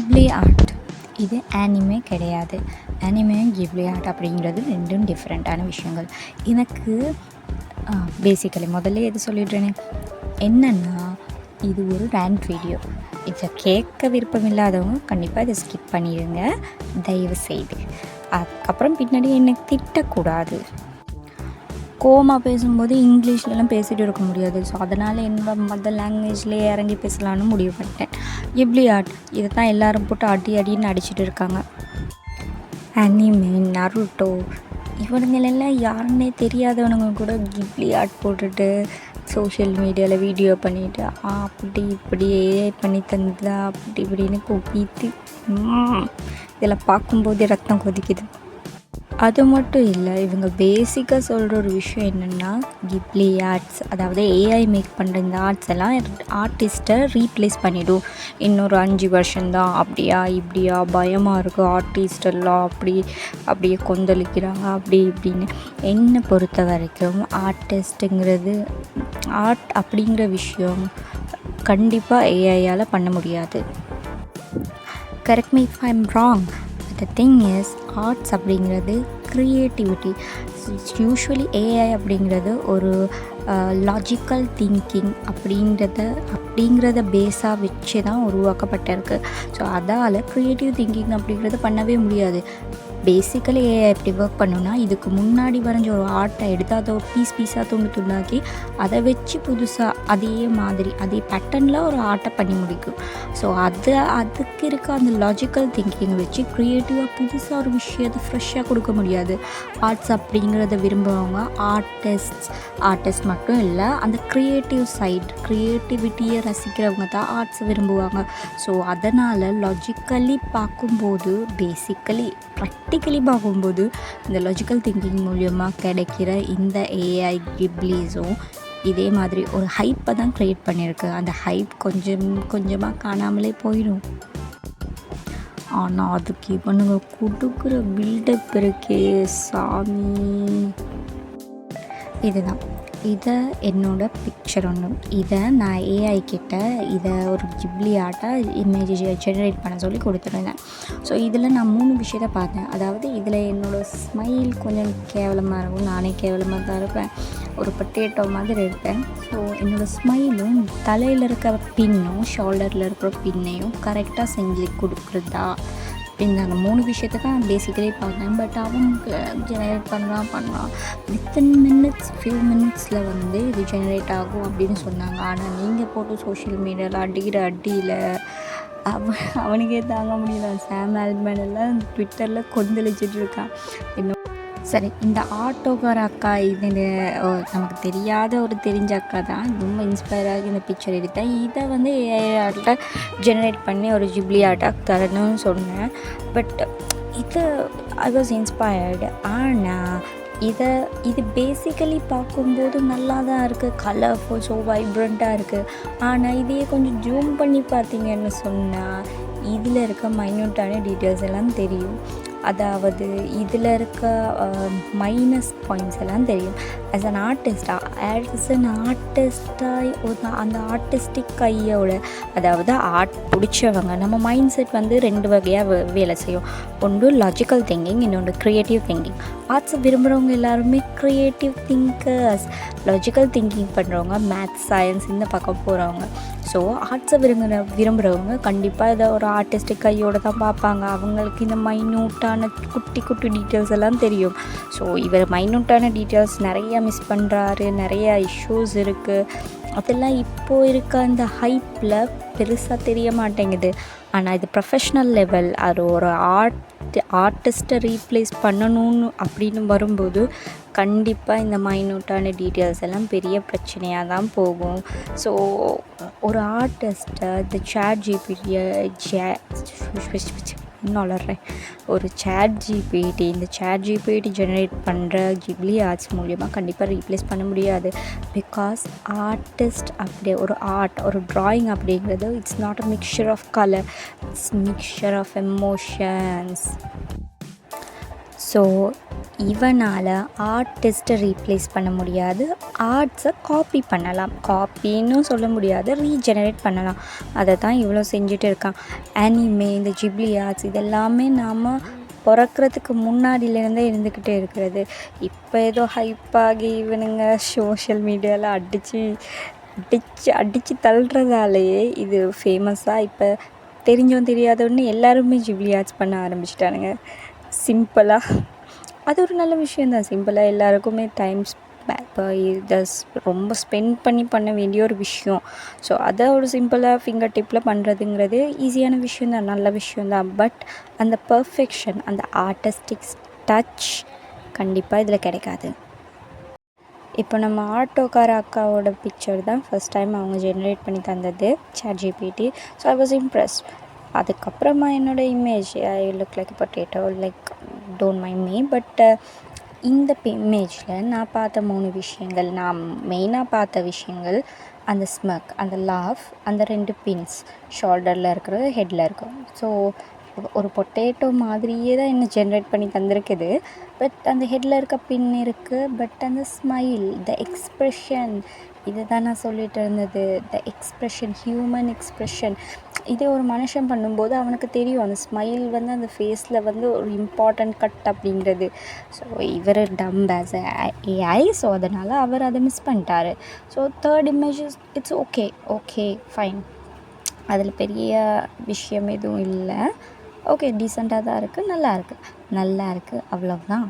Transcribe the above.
Ghibli art இது anime கிடையாது. ஆனிமேயும் Ghibli art அப்படிங்கிறது ரெண்டும் டிஃப்ரெண்ட்டான விஷயங்கள். எனக்கு பேசிக்கலி முதல்ல எது சொல்லிடுறேனே என்னென்னா, இது ஒரு ரேண்ட் வீடியோ. இதை கேட்க விருப்பம் இல்லாதவங்க கண்டிப்பாக இதை ஸ்கிப் பண்ணிடுங்க தயவு செய்து. அதுக்கப்புறம் பின்னாடி என்னை திட்டக்கூடாது. கோமா பேசும்போது இங்கிலீஷ்லலாம் பேசிகிட்டு இருக்க முடியாது. ஸோ அதனால் என்னோடய மதர் லாங்குவேஜ்லேயே இறங்கி பேசலான்னு முடிவு பண்ணிட்டேன். கிப்லி ஆர்ட் இதை தான் எல்லோரும் போட்டு அடின்னு அடிச்சுட்டு இருக்காங்க. அனிமே, நருட்டோ இவனுங்களெல்லாம் யாருன்னே தெரியாதவனுங்க கூட கிப்லி ஆர்ட் போட்டுட்டு சோஷியல் மீடியாவில் வீடியோ பண்ணிவிட்டு அப்படி இப்படியே பண்ணி தந்ததா அப்படி இப்படின்னு கொப்பித்து இதில் பார்க்கும்போதே ரத்தம் கொதிக்குது. அது மட்டும் இல்லை, இவங்க பேசிக்காக சொல்கிற ஒரு விஷயம் என்னென்னா, கிப்லி ஆர்ட்ஸ் அதாவது ஏஐ மேக் பண்ணுற இந்த ஆர்ட்ஸ் எல்லாம் ஆர்டிஸ்ட்டை ரீப்ளேஸ் பண்ணிவிடும். இன்னொரு 5 வருஷம்தான். அப்படியா இப்படியா பயமாக இருக்குது, ஆர்டிஸ்டெல்லாம் அப்படியே கொந்தளிக்கிறாங்க அப்படி இப்படின்னு. என்னை பொறுத்த வரைக்கும் ஆர்டிஸ்ட்டுங்கிறது ஆர்ட் அப்படிங்கிற விஷயம் கண்டிப்பாக ஏஐயால் பண்ண முடியாது. Correct me if I am wrong. The thing is, arts அப்படிங்கிறது க்ரியேட்டிவிட்டி. யூஸ்வலி ஏஐ அப்படிங்கிறது ஒரு லாஜிக்கல் திங்கிங் அப்படிங்கிறத பேஸாக வச்சு தான் உருவாக்கப்பட்டிருக்கு. ஸோ அதால் க்ரியேட்டிவ் திங்கிங் அப்படிங்கிறத பண்ணவே முடியாது. பேசிக்கலி ஏஐ எப்படி ஒர்க் பண்ணுன்னா, இதுக்கு முன்னாடி வரைஞ்ச ஒரு ஆர்ட்டை எடுத்து அதை ஒரு பீஸாக துண்டாக்கி அதை வச்சு புதுசாக அதே பேட்டர்னில் ஒரு ஆர்ட்டை பண்ணி முடிக்கும். ஸோ அதுக்கு இருக்க அந்த லாஜிக்கல் திங்கிங்கை வச்சு க்ரியேட்டிவாக புதுசாக ஒரு விஷயத்தை ஃப்ரெஷ்ஷாக கொடுக்க முடியாது. ஆர்ட்ஸ் அப்படிங்கிறத விரும்புகிறவங்க ஆர்டிஸ்ட் மட்டும் இல்லை, அந்த க்ரியேட்டிவிட்டியை ரசிக்கிறவங்க தான் ஆர்ட்ஸை விரும்புவாங்க. ஸோ அதனால் லாஜிக்கலி பார்க்கும்போது ப்ராக்டிக்கலி பார்க்கும்போது இந்த லாஜிக்கல் திங்கிங் மூலியமாக கிடைக்கிற இந்த ஏஐ கிப்லிஸும் இதே மாதிரி ஒரு ஹைப்பை தான் க்ரியேட் பண்ணியிருக்கு. அந்த ஹைப் கொஞ்சமாக காணாமலே போயிடும். ஆனால் அதுக்கு இவனுங்க கொடுக்குற பில்டப் இருக்கே சாமி. இதுதான் இதை என்னோட பிக்சர் ஒன்று. இதை நான் ஏஐ கிட்ட இதை ஒரு கிப்லி ஆர்ட்டாக இமேஜ் ஜெனரேட் பண்ண சொல்லி கொடுத்துருந்தேன். ஸோ இதில் நான் 3 விஷயத்தை பார்த்தேன். அதாவது இதில் என்னோடய ஸ்மைல் கொஞ்சம் கேவலமாக இருக்கும், நானே கேவலமாக தான் இருப்பேன், ஒரு பொட்டேட்டோ மாதிரி இருப்பேன். ஸோ என்னோடய ஸ்மைலும் தலையில் இருக்கிற பின்னும் ஷோல்டரில் இருக்கிற பின்னையும் கரெக்டாக செஞ்சு கொடுக்குறதா இந்த அந்த 3 விஷயத்தை தான் பேசிக்கலி பார்த்தேன். பட் அவங்க ஜெனரேட் பண்ணலாம் வித்தின் ஃபியூ மினிட்ஸில் வந்து இது ஜெனரேட் ஆகும் அப்படின்னு சொன்னாங்க. ஆனால் நீங்கள் போட்டு சோஷியல் மீடியாவில் அடிக்கிற அடியில் அவனுக்கே தாங்க முடியல. சாம் ஆல்மன் எல்லாம் ட்விட்டரில் கொந்தளிச்சிட்டு இருக்கான். இன்னும் சரி, இந்த ஆட்டோக்கார அக்கா இது நமக்கு தெரியாத ஒரு தெரிஞ்ச அக்கா தான். ரொம்ப இன்ஸ்பயர் ஆகி இந்த பிக்சர் எடுத்தேன். இதை வந்து ஏஐ ஆர்ட்டை ஜெனரேட் பண்ணி ஒரு கிப்லி ஆர்ட்டாக தரணும்னு சொன்னேன். But I was inspired. ஆனால் இது பேசிக்கலி பார்க்கும்போது நல்லா தான் இருக்குது, கலர்ஃபுல், ஸோ வைப்ரண்ட்டாக இருக்குது. ஆனால் இதையே கொஞ்சம் ஜூம் பண்ணி பார்த்தீங்கன்னு சொன்னால் இதில் இருக்க மைன்யூட்டான டீட்டெயில்ஸ் எல்லாம் தெரியும். அதாவது இதில் இருக்க மைனஸ் பாயிண்ட்ஸ் எல்லாம் தெரியும். ஆஸ் அன் ஆர்டிஸ்டாக அந்த ஆர்டிஸ்டிக் கையோட, அதாவது ஆர்ட் பிடிச்சவங்க நம்ம மைண்ட் செட் வந்து 2 வகையாக வேலை செய்யும். ஒன்று லாஜிக்கல் திங்கிங், இன்னொன்று க்ரியேட்டிவ் திங்கிங். ஆர்ட்ஸை விரும்புகிறவங்க எல்லாருமே க்ரியேட்டிவ் திங்கர்ஸ். லாஜிக்கல் திங்கிங் பண்ணுறவங்க மேத்ஸ், சயின்ஸ் இந்த பக்கம் போகிறவங்க. ஸோ ஆர்ட்ஸை விரும்புகிறவங்க கண்டிப்பாக இதை ஒரு ஆர்டிஸ்டிக் கையோடு தான் பார்ப்பாங்க. அவங்களுக்கு இந்த மைன்யூட்டான குட்டி டீட்டெயில்ஸ் எல்லாம் தெரியும். ஸோ இவர் மைன்யூட்டான டீட்டெயில்ஸ் நிறையா மிஸ் பண்ணுறாரு, நிறையா இஷ்யூஸ் இருக்குது. அதெல்லாம் இப்போது இருக்க அந்த ஹைப்பில் பெருசாக தெரிய மாட்டேங்குது. ஆனால் இது ப்ரொஃபஷ்னல் லெவல், அது ஒரு ஆர்டிஸ்ட்டை ரீப்ளேஸ் பண்ணணும்னு அப்படின்னு வரும்போது கண்டிப்பாக இந்த மைன்யூட்டான டீட்டெயில்ஸ் எல்லாம் பெரிய பிரச்சனையாக தான் போகும். ஸோ ஒரு ஆர்டிஸ்ட்டை இந்த சாட் ஜிபிடி ஜெனரேட் பண்ணுற கிப்லி ஆர்ட்ஸ் மூலிமா கண்டிப்பாக ரீப்ளேஸ் பண்ண முடியாது. பிகாஸ் ஆர்டிஸ்ட் அப்படி ஒரு ட்ராயிங் அப்படிங்கிறது it's not a mixture of colour, it's mixture of emotions. So இவனால் ஆர்டிஸ்ட்டை ரீப்ளேஸ் பண்ண முடியாது, ஆர்ட்ஸை காப்பி பண்ணலாம், காப்பின்னு சொல்ல முடியாது, ரீஜெனரேட் பண்ணலாம். அதை தான் இவ்வளோ செஞ்சுட்டு இருக்கான். அனிமே, இந்த ஜிப்லி ஆர்ட்ஸ் இதெல்லாமே நாம் பிறக்கிறதுக்கு முன்னாடியிலேருந்தே இருந்துக்கிட்டே இருக்கிறது. இப்போ ஏதோ ஹைப்பாகி இவனுங்க சோஷியல் மீடியாவில் அடித்து தள்ளுறதாலேயே இது ஃபேமஸாக இப்போ தெரிஞ்சவன் தெரியாதவன்னு எல்லாருமே ஜிப்லி ஆர்ட்ஸ் பண்ண ஆரம்பிச்சிட்டானுங்க. சிம்பிளாக அது ஒரு நல்ல விஷயந்தான். சிம்பிளாக எல்லாருக்குமே இப்போ இதை ரொம்ப ஸ்பெண்ட் பண்ண வேண்டிய ஒரு விஷயம். ஸோ அதை ஒரு சிம்பிளாக ஃபிங்கர் டிப்பில் பண்ணுறதுங்கிறது ஈஸியான விஷயந்தான், நல்ல விஷயந்தான். பட் அந்த பர்ஃபெக்ஷன், அந்த ஆர்டிஸ்டிக் டச் கண்டிப்பாக இதில் கிடைக்காது. இப்போ நம்ம ஆட்டோக்கார அக்காவோட பிக்சர் தான் ஃபஸ்ட் டைம் அவங்க ஜென்ரேட் பண்ணி தந்தது ChatGPT. So I was impressed. அதுக்கப்புறமா என்னோடய image I look like potato, like don't mind me. But இந்த இமேஜில் நான் பார்த்த 3 விஷயங்கள், நான் மெயினாக பார்த்த விஷயங்கள், அந்த ஸ்மக், அந்த லாஃப், அந்த 2 பின்ஸ் ஷோல்டரில் இருக்கிறது, ஹெட்டில் இருக்கும். ஸோ ஒரு பொட்டேட்டோ மாதிரியே தான் என்ன ஜென்ரேட் பண்ணி தந்திருக்குது. பட் அந்த ஹெட்டில் இருக்க பின் இருக்குது. பட் அந்த ஸ்மைல், த எக்ஸ்ப்ரெஷன், இதை தான் நான் சொல்லிகிட்டு இருந்தது. த எக்ஸ்ப்ரெஷன், ஹியூமன் எக்ஸ்ப்ரெஷன், இதே ஒரு மனுஷன் பண்ணும்போது அவனுக்கு தெரியும் அந்த ஸ்மைல் வந்து அந்த ஃபேஸில் வந்து ஒரு இம்பார்ட்டண்ட் கட் அப்படிங்கிறது. ஸோ இவர் டம்ப் ஆஸ் ஏஐ, ஸோ அதனால் அவர் அதை மிஸ் பண்ணிட்டார். So third image it's okay fine, அதில் பெரிய விஷயம் எதுவும் இல்லை. ஓகே, டீசெண்டாக தான் இருக்குது, நல்லா இருக்குது, அவ்வளோதான்.